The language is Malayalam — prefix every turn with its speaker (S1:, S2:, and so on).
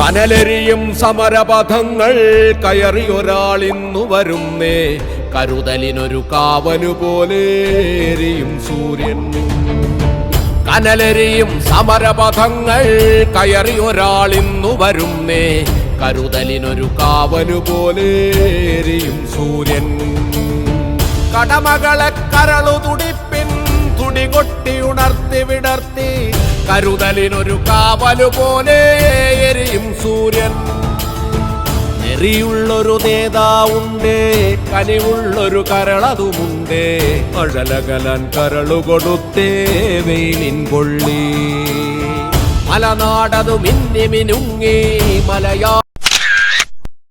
S1: കനലെരിയും സമരപഥങ്ങൾ കയറിയൊരാളിന്നു വരുന്നേ, കരുതലിനൊരു കാവലുപോലെ എരിയും സൂര്യൻ. കനലെരിയും സമരപഥങ്ങൾ കയറിയൊരാളിന്നു വരുന്നേ, കരുതലിനൊരു കാവലുപോലെ എരിയും സൂര്യൻ. കടമകളെ കരളു തുടിപ്പിൻ തുടികൊട്ടി ഉണർത്തി വിടർത്തി, കരുതലിനൊരു കാവലുപോലെ എരിയും സൂര്യൻ. നെറിയുള്ളൊരു നേതാവുണ്ട്, കനിവുള്ളൊരു കരളതുമുണ്ട്, അഴലകലാൻ കരളു കൊടുത്തേ വെയിലിൻ കൊള്ളി. മലനാടതു മിന്നി മിനുങ്ങി മലയാ